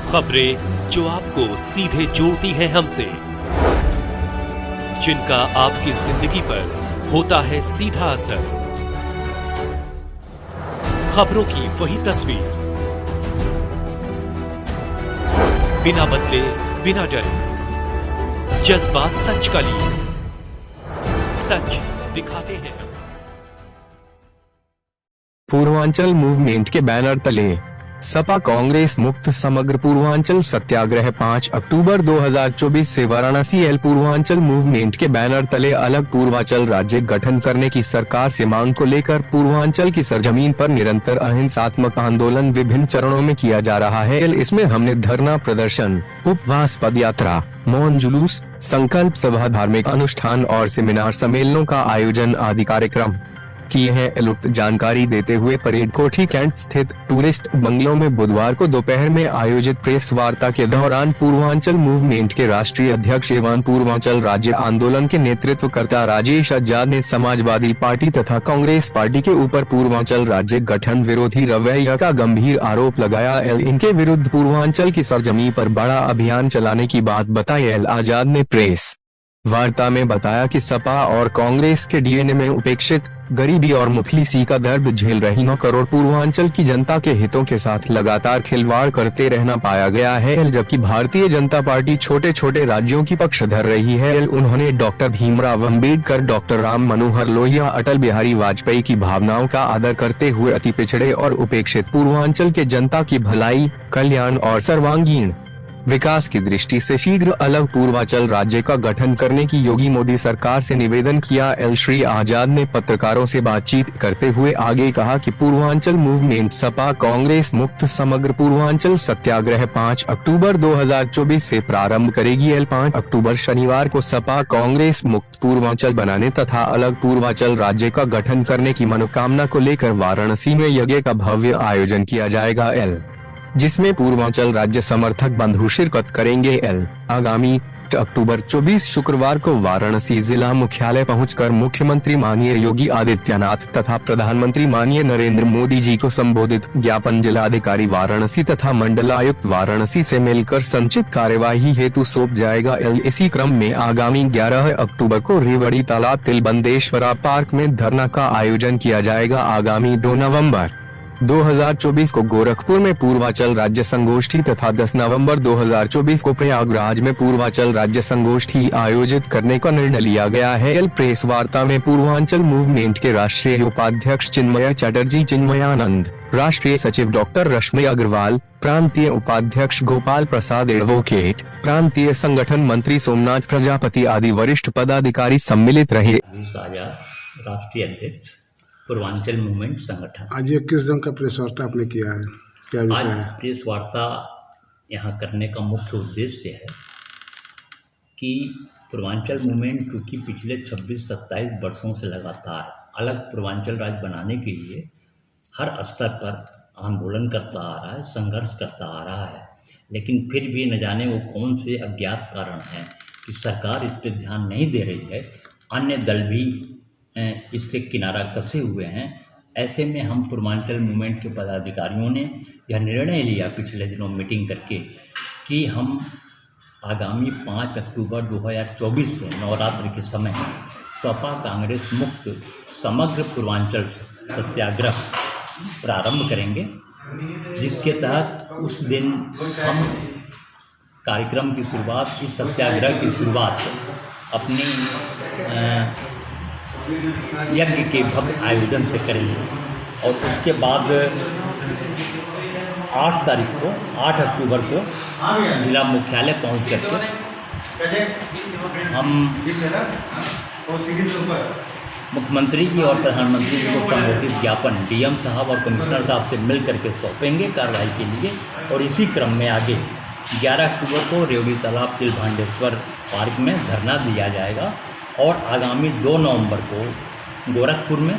खबरें जो आपको सीधे जोड़ती हैं हमसे, जिनका आपकी जिंदगी पर होता है सीधा असर। खबरों की वही तस्वीर, बिना बदले बिना डरे, जज्बा सच का लिए, सच दिखाते हैं। पूर्वांचल मूवमेंट के बैनर तले सपा कांग्रेस मुक्त समग्र पूर्वांचल सत्याग्रह 5 अक्टूबर 2024 से वाराणसी। पूर्वांचल मूवमेंट के बैनर तले अलग पूर्वांचल राज्य गठन करने की सरकार से मांग को लेकर पूर्वांचल की सरजमीन पर निरंतर अहिंसात्मक आंदोलन विभिन्न चरणों में किया जा रहा है। इसमें हमने धरना प्रदर्शन, उपवास, पदयात्रा, मौन जुलूस, संकल्प सभा, धार्मिक अनुष्ठान और सेमिनार सम्मेलनों का आयोजन आदि कार्यक्रम किए हैं। उक्त जानकारी देते हुए परेड कोठी कैंट स्थित टूरिस्ट बंगलों में बुधवार को दोपहर में आयोजित प्रेस वार्ता के दौरान पूर्वांचल मूवमेंट के राष्ट्रीय अध्यक्ष एवं पूर्वांचल राज्य आंदोलन के नेतृत्वकर्ता राजेश आजाद ने समाजवादी पार्टी तथा कांग्रेस पार्टी के ऊपर पूर्वांचल राज्य गठन विरोधी रवैया का गंभीर आरोप लगाया। इनके विरुद्ध पूर्वांचल की सरजमी पर बड़ा अभियान चलाने की बात बताई। आजाद ने प्रेस वार्ता में बताया कि सपा और कांग्रेस के डीएनए में उपेक्षित, गरीबी और मुफलिसी का दर्द झेल रही 9 करोड़ पूर्वांचल की जनता के हितों के साथ लगातार खिलवाड़ करते रहना पाया गया है, जबकि भारतीय जनता पार्टी छोटे छोटे राज्यों की पक्ष धर रही है। उन्होंने डॉक्टर भीमराव अम्बेडकर, डॉक्टर राम मनोहर लोहिया, अटल बिहारी वाजपेयी की भावनाओं का आदर करते हुए अति पिछड़े और उपेक्षित पूर्वांचल के जनता की भलाई, कल्याण और सर्वांगीण विकास की दृष्टि से शीघ्र अलग पूर्वांचल राज्य का गठन करने की योगी मोदी सरकार से निवेदन किया। श्री आजाद ने पत्रकारों से बातचीत करते हुए आगे कहा कि पूर्वांचल मूवमेंट सपा कांग्रेस मुक्त समग्र पूर्वांचल सत्याग्रह 5 अक्टूबर 2024 से प्रारंभ करेगी। 5 अक्टूबर शनिवार को सपा कांग्रेस मुक्त पूर्वांचल बनाने तथा अलग पूर्वांचल राज्य का गठन करने की मनोकामना को लेकर वाराणसी में यज्ञ का भव्य आयोजन किया जाएगा, जिसमें पूर्वांचल राज्य समर्थक बंधु शिरकत करेंगे। आगामी अक्टूबर 24 शुक्रवार को वाराणसी जिला मुख्यालय पहुंचकर मुख्यमंत्री माननीय योगी आदित्यनाथ तथा प्रधानमंत्री माननीय नरेंद्र मोदी जी को संबोधित ज्ञापन जिलाधिकारी वाराणसी तथा मंडलायुक्त वाराणसी से मिलकर संचित कार्यवाही हेतु सौंप जाएगा। इसी क्रम में आगामी 11 अक्टूबर को रेवड़ी तालाब तिलबंदेश्वरा पार्क में धरना का आयोजन किया जाएगा। आगामी 2 नवम्बर 2024 को गोरखपुर में पूर्वांचल राज्य संगोष्ठी तथा 10 नवंबर 2024 को प्रयागराज में पूर्वांचल राज्य संगोष्ठी आयोजित करने का निर्णय लिया गया है। प्रेस वार्ता में पूर्वांचल मूवमेंट के राष्ट्रीय उपाध्यक्ष चिन्मय चटर्जी, चिन्मयानंद, राष्ट्रीय सचिव डॉक्टर रश्मि अग्रवाल, प्रांतीय उपाध्यक्ष गोपाल प्रसाद एडवोकेट, प्रांतीय संगठन मंत्री सोमनाथ प्रजापति आदि वरिष्ठ पदाधिकारी सम्मिलित रहे। राष्ट्रीय अध्यक्ष पूर्वांचल मूवमेंट संगठन। आज ये किस ढंग का प्रेस वार्ता आपने किया है, क्या विषय है? प्रेस वार्ता यहाँ करने का मुख्य उद्देश्य है कि पूर्वांचल मूवमेंट क्योंकि पिछले 26-27 वर्षों से लगातार अलग पूर्वांचल राज्य बनाने के लिए हर स्तर पर आंदोलन करता आ रहा है, संघर्ष करता आ रहा है, लेकिन फिर भी न जाने वो कौन से अज्ञात कारण हैं कि सरकार इस पर ध्यान नहीं दे रही है। अन्य दल भी इससे किनारा कसे हुए हैं। ऐसे में हम पूर्वांचल मूवमेंट के पदाधिकारियों ने यह निर्णय लिया पिछले दिनों मीटिंग करके कि हम आगामी 5 अक्टूबर 2024 से नवरात्र के समय सपा कांग्रेस मुक्त समग्र पूर्वांचल सत्याग्रह प्रारंभ करेंगे, जिसके तहत उस दिन हम कार्यक्रम की शुरुआत, इस सत्याग्रह की शुरुआत अपनी यज्ञ के भव्य आयोजन से करेंगे और उसके बाद 8 अक्टूबर को जिला मुख्यालय पहुंच करके हम मुख्यमंत्री जी और प्रधानमंत्री जी को संबोधित ज्ञापन डीएम साहब और कमिश्नर साहब से मिल करके सौंपेंगे कार्रवाई के लिए। और इसी क्रम में आगे 11 अक्टूबर को रेवड़ी तालाब तिलबंदेश्वर पार्क में धरना दिया जाएगा और आगामी 2 नवंबर को गोरखपुर में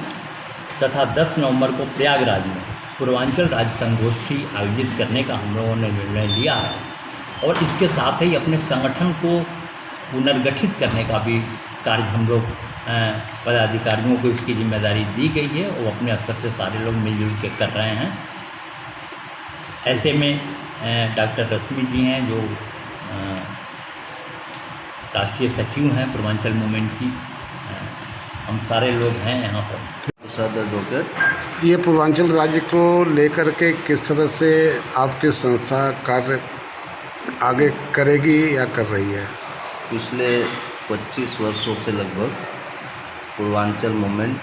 तथा 10 नवंबर को प्रयागराज में पूर्वांचल राज्य संगोष्ठी आयोजित करने का हम लोगों ने निर्णय लिया है। और इसके साथ ही अपने संगठन को पुनर्गठित करने का भी कार्य हम लोग पदाधिकारियों को इसकी जिम्मेदारी दी गई है। वो अपने स्तर से सारे लोग मिलजुल के कर रहे हैं। ऐसे में डॉक्टर रश्मि जी हैं जो राष्ट्रीय सचिव हैं पूर्वांचल मूवमेंट की। हम सारे लोग हैं यहाँ पर। ये पूर्वांचल राज्य को लेकर के किस तरह से आपकी संस्था कार्य आगे करेगी या कर रही है? पिछले 25 वर्षों से लगभग पूर्वांचल मूवमेंट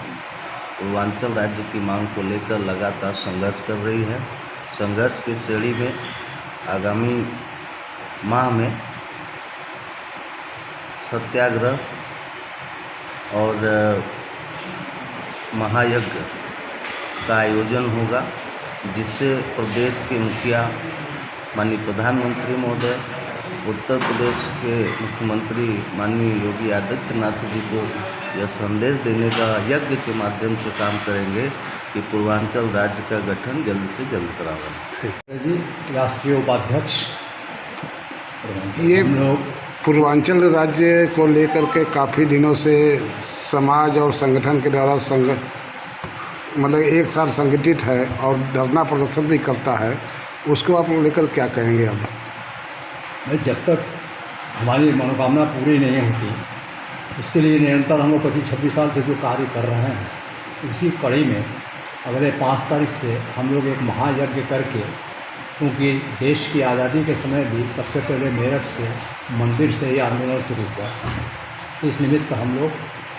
पूर्वांचल राज्य की मांग को लेकर लगातार संघर्ष कर रही है। संघर्ष की श्रेणी में आगामी माह में सत्याग्रह और महायज्ञ का आयोजन होगा, जिससे प्रदेश के मुखिया माननीय प्रधानमंत्री महोदय, उत्तर प्रदेश के मुख्यमंत्री माननीय योगी आदित्यनाथ जी को यह संदेश देने का यज्ञ के माध्यम से काम करेंगे कि पूर्वांचल राज्य का गठन जल्द से जल्द करावें। जी राष्ट्रीय उपाध्यक्ष ये पूर्वांचल राज्य को लेकर के काफ़ी दिनों से समाज और संगठन के द्वारा मतलब एक साथ संगठित है और धरना प्रदर्शन भी करता है, उसको आप लेकर क्या कहेंगे? अब नहीं, जब तक हमारी मनोकामना पूरी नहीं होती उसके लिए निरंतर हम लोग 25-26 साल से जो कार्य कर रहे हैं, उसी कड़ी में अगले 5 तारीख से हम लोग एक महायज्ञ करके, क्योंकि देश की आज़ादी के समय भी सबसे पहले मेरठ से मंदिर से ही आंदोलन शुरू हुआ। इस निमित्त हम लोग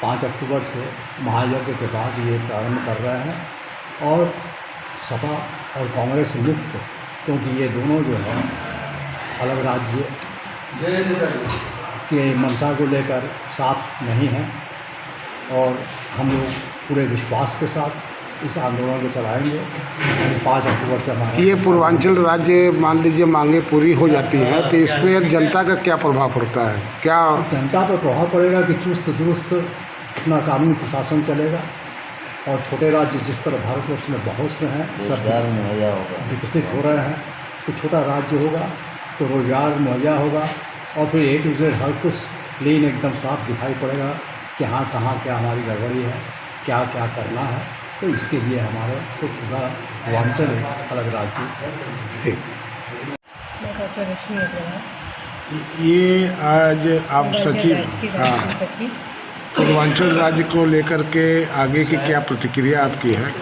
5 अक्टूबर से महायज्ञ के बाद ये प्रारंभ कर रहे हैं और सपा और कांग्रेस मुक्त, क्योंकि ये दोनों जो है अलग राज्य के मंशा को लेकर साफ नहीं है और हम लोग पूरे विश्वास के साथ इस आंदोलन को चलाएंगे। 5 अक्टूबर से हमारा ये पूर्वांचल राज्य मान लीजिए मांगे पूरी हो जाती हैं तो इस पर जनता का क्या प्रभाव पड़ता है? क्या जनता पर प्रभाव पड़ेगा कि चुस्त दुरुस्त अपना कानूनी प्रशासन चलेगा और छोटे राज्य जिस तरह भारतवर्ष में बहुत से हैं, रोजगार मुहैया होगा, विकसित हो रहे हैं, तो छोटा राज्य होगा तो रोजगार मुहैया होगा और फिर A to Z हर कुछ क्लीन एकदम साफ दिखाई पड़ेगा कि हाँ कहाँ क्या हमारी गड़बड़ी है, क्या क्या करना है। तो इसके लिए हमारे तो पूरा पूर्वांचल एक अलग राज्य है। मैं डॉक्टर रश्मि अग्रवाल, ये आज आप सचिव, हाँ, सचिव पूर्वांचल राज्य को लेकर के आगे की क्या प्रतिक्रिया आपकी है?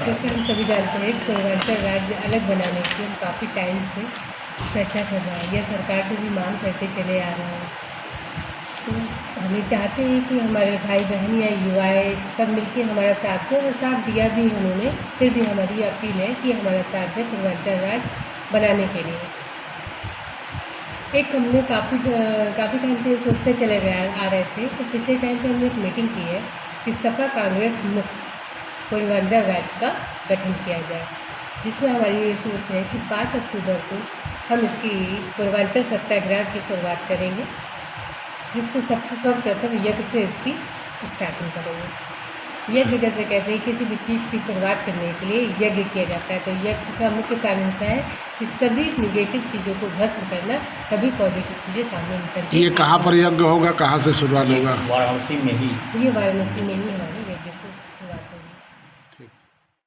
जैसे हम सभी जानते हैं पूर्वांचल राज्य अलग बनाने की हम काफ़ी टाइम से चर्चा कर रहे हैं या सरकार से भी मांग करते चले आ रहे हैं। तो हमें चाहते हैं कि हमारे भाई बहन या युवाएं सब मिलकर हमारा साथ दें और साथ दिया भी उन्होंने, फिर भी हमारी अपील है कि हमारा साथ दें पूर्वांचल राज्य बनाने के लिए। एक हमने काफ़ी टाइम से सोचते चले आ रहे थे, तो पिछले टाइम पे हमने एक मीटिंग की है कि सपा कांग्रेस मुक्त पूर्वांचल राज्य का गठन किया जाए, जिसमें हमारी ये सोच है कि 5 अक्टूबर को हम इसकी पूर्वांचल सत्याग्रह की शुरुआत करेंगे, जिसको सबसे सर्वप्रथम यज्ञ से इसकी स्टार्टिंग करेंगे। यज्ञ जैसे कहते हैं किसी भी चीज़ की शुरुआत करने के लिए यज्ञ किया जाता है, तो यज्ञ का मुख्य कारण क्या है कि सभी निगेटिव चीज़ों को भस्म करना, तभी पॉजिटिव चीज़ें सामने निकलती हैं। ये कहाँ पर यज्ञ होगा, कहाँ से शुरुआत होगा? वाराणसी में ही, ये वाराणसी में ही हमारे